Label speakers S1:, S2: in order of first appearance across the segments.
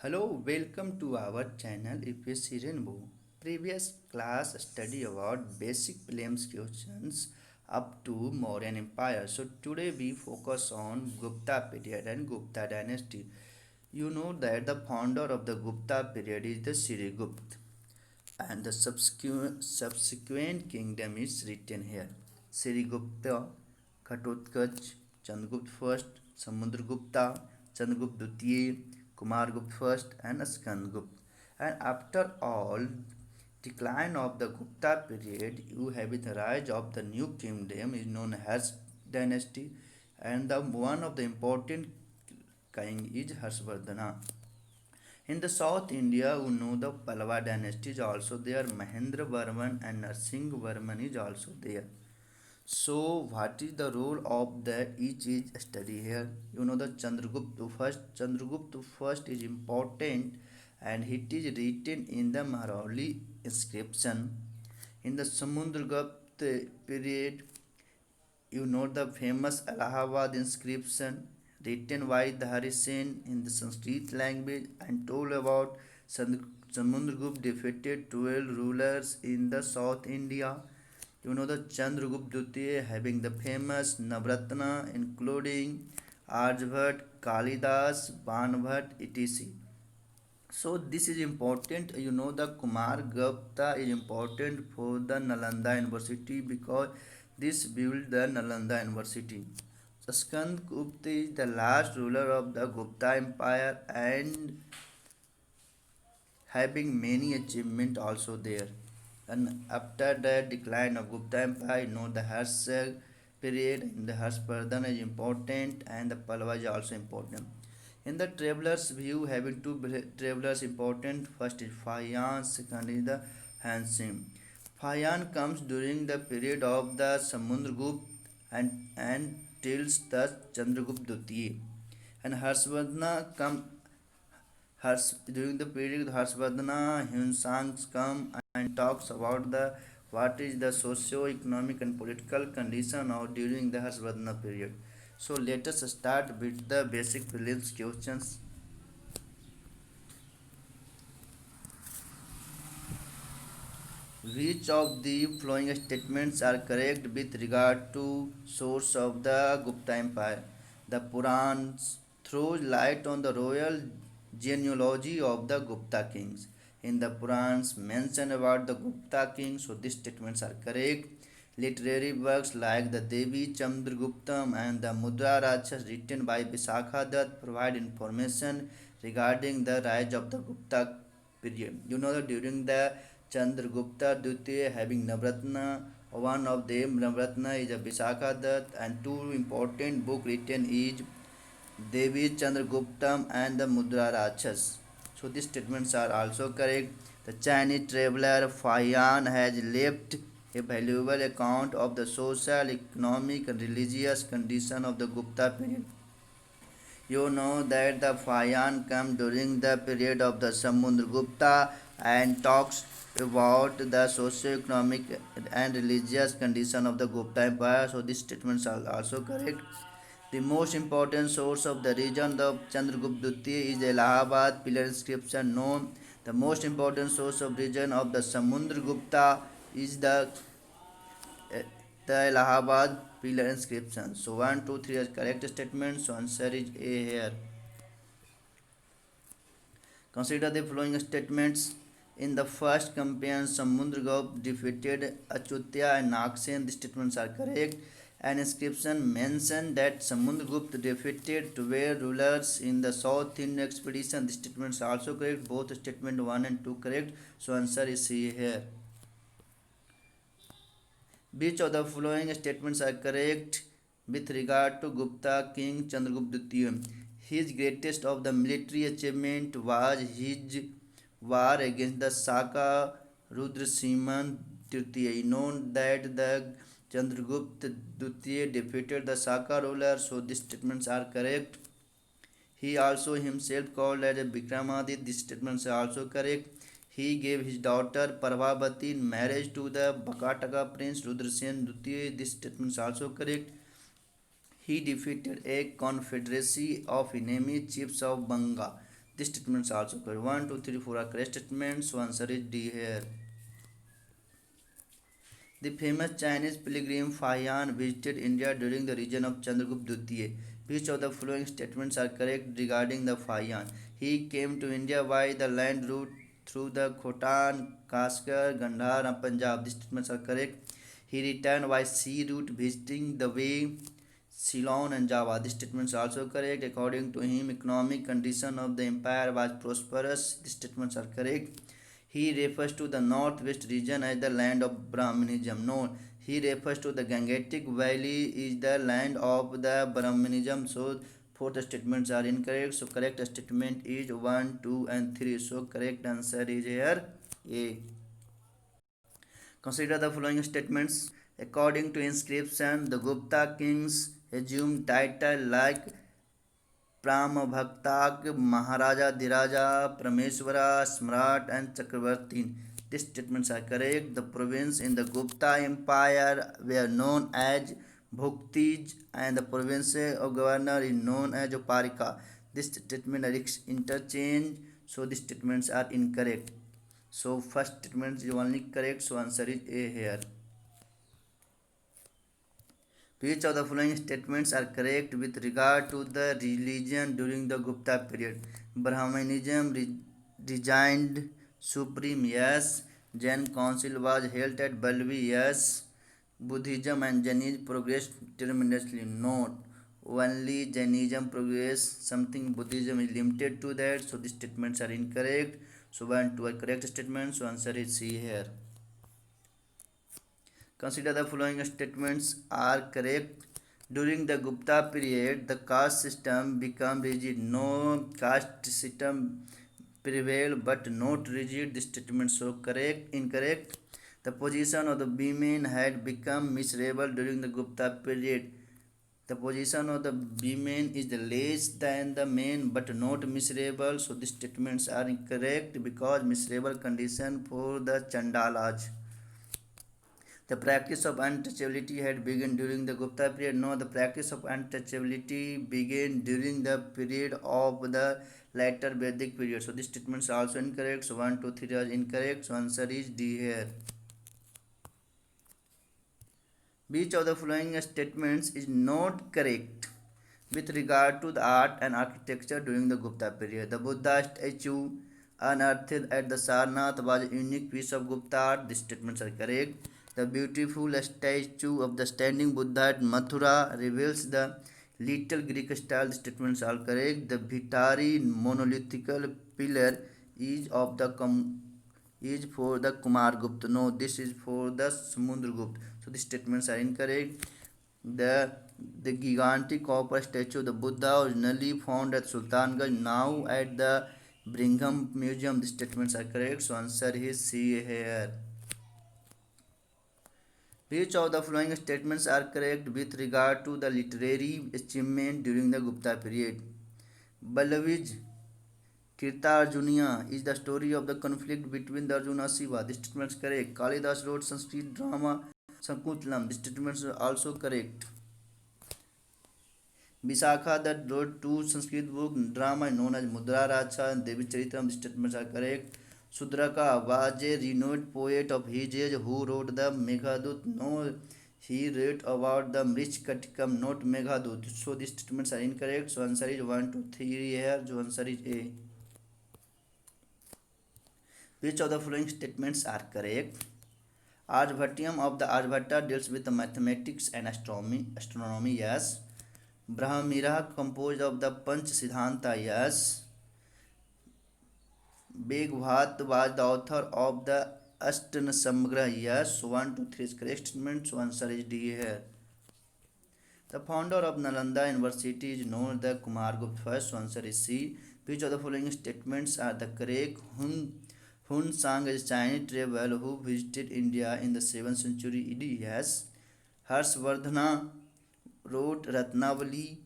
S1: Hello, welcome to our channel UPSC Rainbow. Previous class study about basic prelims questions up to Mauryan Empire. So today we focus on Gupta period and Gupta dynasty. You know that the founder of the Gupta period is the Sirigupta and the subsequent kingdom is written here. Sirigupta, Ghatotkacha, Chandragupta first, Samudragupta, Chandragupta Dutiya, Kumargupta first, and Skandagupta. And after all decline of the Gupta period, you have the rise of the new kingdom is known as dynasty, and the one of the important king is Harshvardhana. In the South India, you know the Pallava dynasty is also there. Mahendra Varman and Narsingh Varman is also there. So, what is the role of the each is study here? You know the Chandragupta first. Chandragupta first is important, and it is written in the Maharauli inscription. In the Samudragupta period, you know the famous Allahabad inscription written by Dhari Sen in the Sanskrit language and told about Samudragupta defeated 12 rulers in the South India. You know the Chandragupta Dutiya having the famous Navratna including Arjabhat, Kalidas, Banbhat, etc. So this is important. You know the Kumar Gupta is important for the Nalanda University because this built the Nalanda University. Skand Gupta is the last ruler of the Gupta Empire and having many achievements also there. And after the decline of Gupta Empire, you know the Harshal period in the Harshvardhan is important and the Pallava is also important. In the traveler's view, having two travelers important. First is Fayan, second is the Hansim. Fayan comes during the period of the Samudragupta and tilts the Chandragupta Dutiya. And Harshvardhana come during the period Harshvardhana Himsangs come and talks about the what is the socio-economic and political condition of during the Harshvardhana period. So let us start with the basic prelims questions. Which of the following statements are correct with regard to source of the Gupta Empire? The Purans throws light on the royal genealogy of the Gupta kings. In the Purans mention about the Gupta kings, so these statements are correct. Literary works like the Devi Chandraguptam and the Mudra Rakshas written by Visakha Dutt provide information regarding the rise of the Gupta period. You know that during the Chandragupta Dutiya having Navratna, one of them Navratna is a Visakha Dutt and two important book written is Devi Chandraguptam and the Mudra Rakshas. So these statements are also correct. The Chinese traveler Fayan has left a valuable account of the social, economic, and religious condition of the Gupta period. You know that the Fayan came during the period of the Samudragupta and talks about the socio-economic and religious condition of the Gupta Empire. So these statements are also correct. The most important source of the region of Chandragupta Dutiya is the Allahabad pillar inscription known. The most important source of region of the Samudragupta is the Allahabad pillar inscription. So 1, 2, 3 are correct statements. So answer is A here. Consider the following statements. In the first campaign, Samudragupta defeated Achyuta and Naksen. The statements are correct. An inscription mentioned that Samudragupta defeated 12 rulers in the South Indian expedition. The statements are also correct. Both statement 1 and 2 correct. So answer is C here. Which of the following statements are correct with regard to Gupta king Chandragupta Dutiya? His greatest of the military achievement was his war against the Saka Rudrasimhan Tritiya. Known that the Chandragupta Dutiya defeated the Saka ruler, so these statements are correct. He also himself called as a Vikramaditya. These statements are also correct. He gave his daughter Parvavati in marriage to the Bakataka prince Rudrasen Dutiya. This statement is also correct. He defeated a confederacy of enemy chiefs of Banga. This statement is also correct. 1, 2, 3, 4 are correct statements. So answer is D here. The famous Chinese pilgrim Fahian visited India during the reign of Chandragupta Dwitiya. Which of the following statements are correct regarding the Fahian? He came to India by the land route through the Khotan, Kashgar, Gandhar and Punjab. These statements are correct. He returned by sea route visiting the way Ceylon and Java. These statements are also correct. According to him, economic condition of the empire was prosperous. These statements are correct. He refers to the northwest region as the land of Brahmanism. No, he refers to the Gangetic Valley is the land of the Brahmanism. So both statements are incorrect. So correct statement is 1, 2 and 3. So correct answer is here A. Consider the following statements. According to inscription, the Gupta kings assumed title like Pramabhaktak, Maharaja Dhiraja, Prameshwara, Smart and Chakravartin. These statements are correct. The province in the Gupta Empire were known as Bhuktij and the province of governor is known as Uparika. This statement are interchanged, so these statements are incorrect. So first statement is only correct, so answer is A here. Which of the following statements are correct with regard to the religion during the Gupta period? Brahmanism regained supreme, yes. Jain council was held at Balvi, yes. Buddhism and Jainism progressed tremendously, no. Only Jainism progressed, something Buddhism is limited to that, so these statements are incorrect. So 1 and 2 are correct statements, so answer is C here. Consider the following statements are correct. During the Gupta period, the caste system became rigid. No caste system prevailed, but not rigid. The statements so correct, incorrect. The position of the women had become miserable during the Gupta period. The position of the women is less than the men, but not miserable. So these statements are incorrect because miserable condition for the Chandalas. The practice of untouchability had begun during the Gupta period. No, the practice of untouchability began during the period of the later Vedic period. So this statement is also incorrect. So 1, 2, 3 are incorrect. So answer is D here. Which of the following statements is not correct with regard to the art and architecture during the Gupta period? The Buddha statue unearthed at the Sarnath was a unique piece of Gupta art. These statements are correct. The beautiful statue of the standing Buddha at Mathura reveals the little Greek style. Statements are correct. The Bhitari monolithical pillar is of the is for the Kumargupta. No, this is for the Samudragupta. So these statements are incorrect. The gigantic copper statue of the Buddha originally found at Sultanganj, now at the Brigham Museum. The statements are correct. So answer is C here. Which of the following statements are correct with regard to the literary achievement during the Gupta period? Balavij Kirtarjuniya is the story of the conflict between the Arjuna and Shiva. This statement is correct. Kalidas wrote Sanskrit drama Sankutlam. This statement is also correct. Visakha that wrote two Sanskrit book drama known as Mudra Raja and Devi Charitram. These statements are correct. Sudraka was a renowned poet of his age who wrote the Meghdut. No, he wrote about the Mrishkatikam, not Meghdut. So these statements are incorrect. So answer is 1, 2, 3 here. So answer is A. Which of the following statements are correct? Aryabhatyam of the Aryabhatta deals with the mathematics and astronomy, yes. Brahmira composed of the Panch Siddhanta, yes. Begwhat was the author of the Ashtana Samagra, yes. So 1, 2, 3 is correct statement. So answer is D here. The founder of Nalanda University is known as the Kumargupta first. So answer is C. Which of the following statements are the correct? Hun Sang is a Chinese traveler who visited India in the 7th century AD. Yes. Harshvardhana wrote Ratnavali,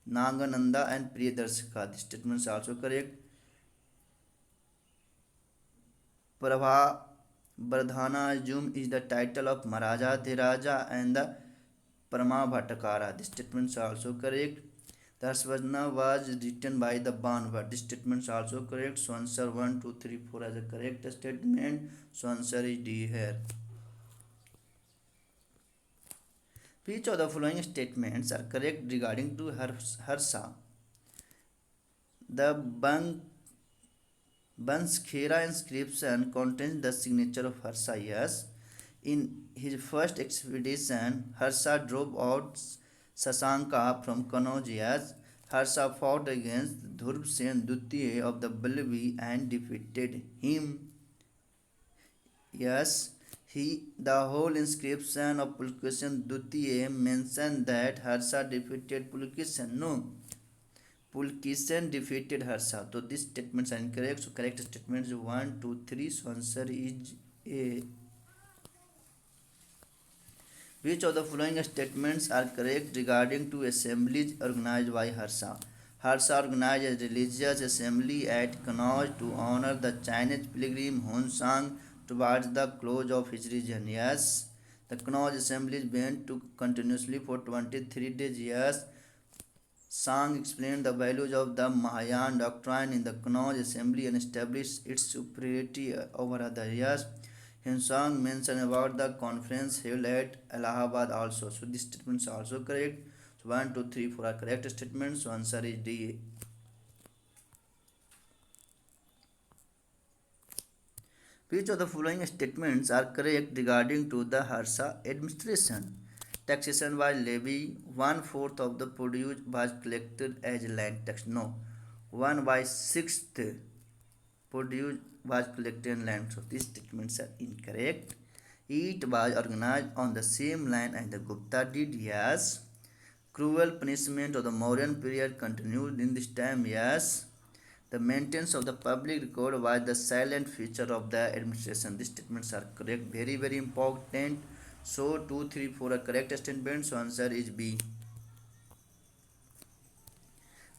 S1: Nagananda and Priyadarshika. This statement is also correct. Prabha Vardhana Jum is the title of Maharaja Dhiraja and the Paramabhatakara. This statement is also correct. The Svajna was written by the Banwar. This statement is also correct. So answer 1, 2, 3, 4 as a correct statement. So answer is D here. Which of the following statements are correct regarding to Harsa? The Banskhera inscription contains the signature of Harsa. Yes. In his first expedition, Harsha drove out Sasanka from Kanauj. Yes. Harsha fought against Dhurvsen Dutiya of the Ballavi and defeated him. Yes. The whole inscription of Pulkishan Dutiya mentioned that Harsha defeated Pulkishan. No. Pulkishan defeated Harsha. So these statements are incorrect. So correct statements 1, 2, 3. So answer is A. Which of the following statements are correct regarding to assemblies organized by Harsha? Harsha organized a religious assembly at Kanauj to honor the Chinese pilgrim Honsang towards the close of his reign. Yes. The Kanauj assembly went to continuously for 23 days. Yes. Sang explained the values of the Mahayana doctrine in the Kanauj assembly and established its superiority over others. Yes. Hinsang mentioned about the conference held at Allahabad also. So these statements are also correct. So 1, 2, 3, 4 are correct statements. So answer is D. Which of the following statements are correct regarding to the Harsha administration? Taxation was levied. 1/4 of the produce was collected as land tax. No. 1/6 produce was collected in land. So these statements are incorrect. It was organized on the same line as the Gupta did. Yes. Cruel punishment of the Mauryan period continued in this time. Yes. The maintenance of the public record was the silent feature of the administration. These statements are correct. Very, very important. So 2, 3, 4 are correct statements. So answer is B.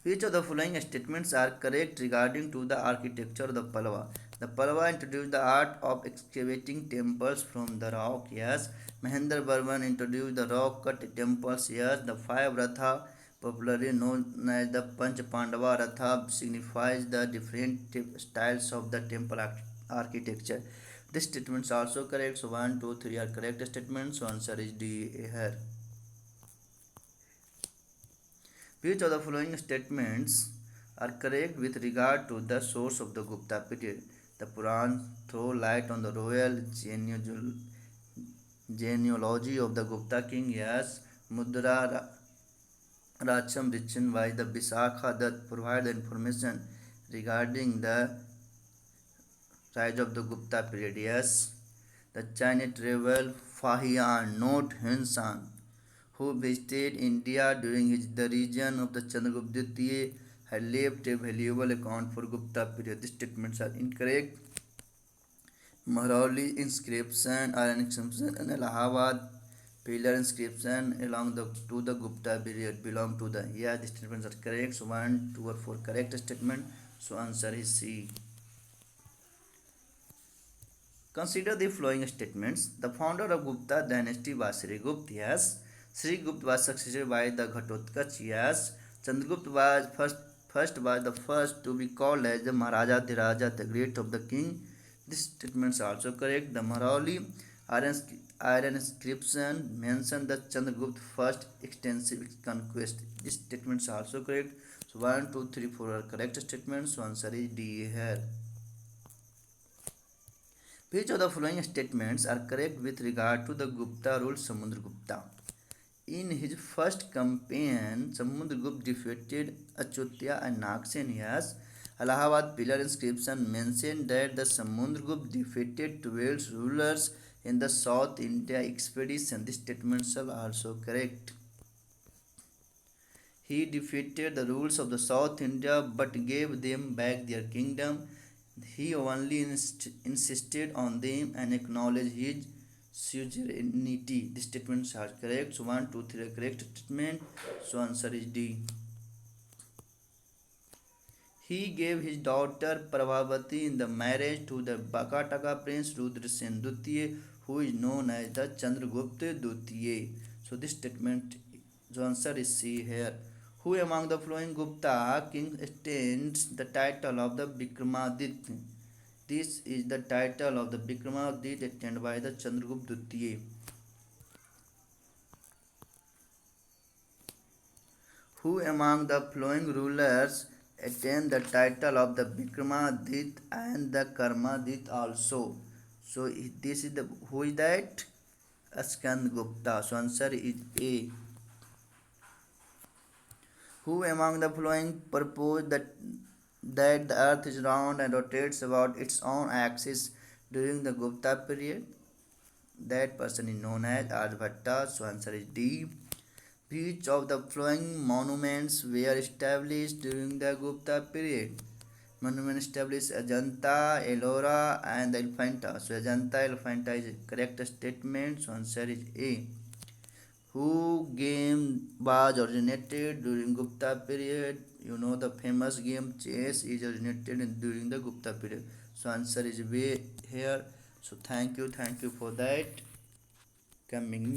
S1: Which of the following statements are correct regarding to the architecture of the Pallava? The Pallava introduced the art of excavating temples from the rock. Yes. Mahendra Burman introduced the rock cut temples. Yes. The five Ratha, popularly known as the Panch Pandava Ratha, signifies the different styles of the temple architecture. This statement is also correct. So 1, 2, 3 are correct statements. So answer is D here. Which of the following statements are correct with regard to the source of the Gupta period? The Puran throw light on the royal genealogy of the Gupta king. Yes. Mudra Racham written by the Visakha that provide the information regarding the rise of the Gupta period. Yes. The Chinese travel Fahian, not Hinsang, who visited India during the reign of the Chandragupta Dwitiya, had left a valuable account for Gupta period. These statements are incorrect. Mehrauli inscription are an inscription in Allahabad pillar inscription along to the Gupta period belong to the. Yeah, these statements are correct. So 1, 2 or 4 correct statement. So answer is C. Consider the following statements. The founder of Gupta dynasty was Sri Gupta. Yes. Sri Gupta was succeeded by the Ghatotkacha. Yes. Chandragupta was the first to be called as the Maharaja Dhiraja, the great of the king. These statements are also correct. The Mehrauli iron inscription mentioned the Chandragupta first extensive conquest. These statements are also correct. So 1, 2, 3, 4 are correct statements. So answer is D here. Which of the following statements are correct with regard to the Gupta rule Samudragupta? In his first campaign, Samudragupta defeated Achutya and Naksen. Yes. Allahabad pillar inscription mentioned that the Samudragupta defeated 12 rulers in the South India expedition. These statements are also correct. He defeated the rulers of the South India but gave them back their kingdom. He only insisted on them and acknowledged his suzerainty. These statements are correct. So 1, 2, 3 are correct statement. So answer is D. He gave his daughter Prabhavati in the marriage to the Bakataka prince Rudrasen Dutiya, who is known as the Chandragupta Dutiya. So this statement, the answer is C here. Who among the following Gupta kings stands the title of the Vikramaditya? This is the title of the Vikramaditya attained by the Chandragupta Dutiya. Who among the following rulers attained the title of the Vikramaditya and the Karmaditya also? So this is the who is that? Skand Gupta. So answer is A. Who among the following proposed that the earth is round and rotates about its own axis during the Gupta period? That person is known as Aryabhatta. So answer is D. Which of the following monuments were established during the Gupta period? Monuments established Ajanta, Ellora and Elephanta. So Ajanta, Elephanta is a correct statement. So answer is A. Who game was originated during Gupta period? You know the famous game chess is originated during the Gupta period. So answer is B here. So thank you for that. Coming